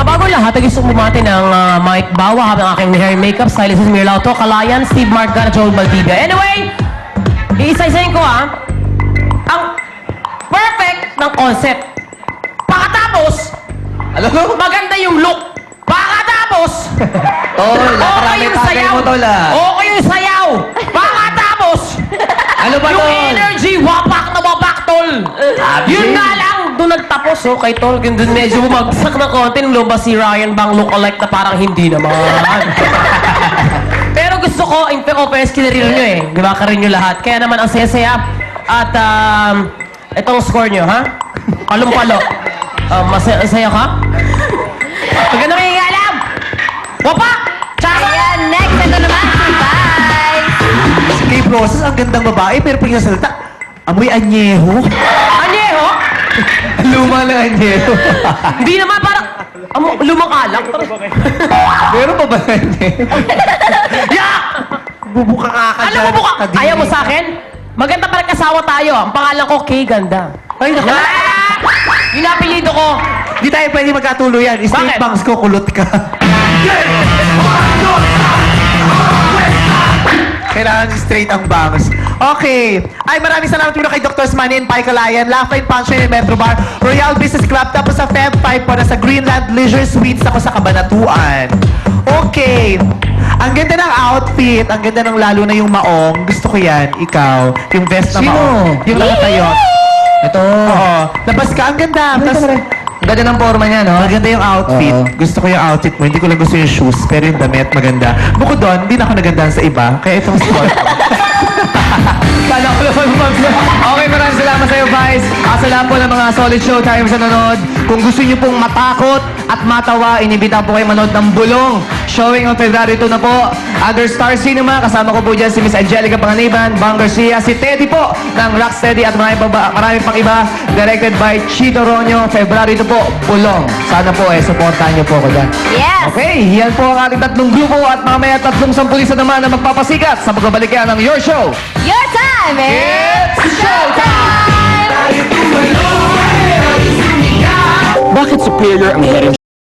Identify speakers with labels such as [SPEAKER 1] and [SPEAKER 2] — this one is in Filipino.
[SPEAKER 1] Bago lahat, gusto kong bumati ng Mike Bawa, ng aking hair and makeup stylist si Mir Lauto, Kalayan, Steve Martgar, Joel Valdivia. Anyway, iisa-isayin ko ang perfect ng concept. Pagkatapos,
[SPEAKER 2] Ano?
[SPEAKER 1] maganda yung look. Pagkatapos,
[SPEAKER 2] Tol,
[SPEAKER 1] okay
[SPEAKER 2] nakarami
[SPEAKER 1] yung
[SPEAKER 2] tagay
[SPEAKER 1] sayaw.
[SPEAKER 2] mo, Tol, ah.
[SPEAKER 1] Okay yung sayaw. Pagkatapos,
[SPEAKER 2] Ano ba,
[SPEAKER 1] yung
[SPEAKER 2] Tol?
[SPEAKER 1] energy, wapak na wapak, tol. Yun nga lang, doon nagtapos, kay tol. Doon medyo bumagsak na konti. Nung lumabas si Ryan Bang look-alike na parang hindi naman. Pero gusto ko, in fairness, kinaril nyo eh. Di ba, karin nyo lahat. Kaya naman, ang saya-saya. At, itong score nyo, ha? Palong-palo. Masaya ka? Maganda may alam! Wapak! Tsaka!
[SPEAKER 3] Ayan, next. Ito naman. Bye!
[SPEAKER 2] Kay Process, ang gandang babae, pero pag nasalita, amoy anyeho.
[SPEAKER 1] Anyeho?
[SPEAKER 2] Luma ng anyeho.
[SPEAKER 1] Hindi naman, parang lumang alak.
[SPEAKER 2] Meron pa ba anyeho?
[SPEAKER 1] Yak!
[SPEAKER 2] Bubuka ka ka
[SPEAKER 1] Alam mo
[SPEAKER 2] dyan.
[SPEAKER 1] buka?
[SPEAKER 2] Kadiri.
[SPEAKER 1] Ayaw mo sa akin? Maganda pala kasawa tayo. Ang pangalan ko, Kay Ganda.
[SPEAKER 2] Ay, naku.
[SPEAKER 1] Yung apelyido ko.
[SPEAKER 2] Di tayo pwede magkatuluyan. Straight
[SPEAKER 1] Bakit?
[SPEAKER 2] bangs ko, kulot ka. Kailangan straight ang bangs. Okay. Ay, maraming salamat muna kay Dr. Manny and Pai Kalayan, Laugh and Punchline and Metro Bar, Royal Business Club, tapos sa Feb 5 po na sa Greenland Leisure Suites ako sa Cabanatuan. Okay. Ang ganda ng outfit, ang ganda ng lalo na yung maong. Gusto ko yan, ikaw. Yung vest na
[SPEAKER 4] Sino?
[SPEAKER 2] maong. Yung nakatayo.
[SPEAKER 4] Ito.
[SPEAKER 2] Oo. Labas ka, ang ganda. Tas,
[SPEAKER 4] Ganda ng forma niya, no?
[SPEAKER 2] maganda yung outfit.
[SPEAKER 4] Oo.
[SPEAKER 2] Gusto ko yung outfit mo. Hindi ko lang gusto yung shoes. Pero yung damit, maganda. Bukod doon, hindi na ako nagandahan sa iba. Kaya itong sport.
[SPEAKER 4] Kala ko naman Okay, maraming salamat sa iyo, Vice. Sa lahat po ng mga solid showtime sa nanonood. Kung gusto niyo pong matakot at matawa, inibita po kayo manood ng Bulong. Showing on February 2 na po. Under Star Cinema, kasama ko po dyan si Miss Angelica Panganiban, Bang Garcia, si Teddy po ng Rocksteady at marami pang iba. Directed by Chito Ronyo. February 2 po, Bulong. Sana po supportahan niyo po ako dyan.
[SPEAKER 3] Yes!
[SPEAKER 4] Okay, yan po ang ating tatlong grupo at mamaya tatlong sampulisa naman na magpapasikat sa pagbabalik yan ng Your Show.
[SPEAKER 3] Your time! It's showtime!
[SPEAKER 5] Bakit superior ang head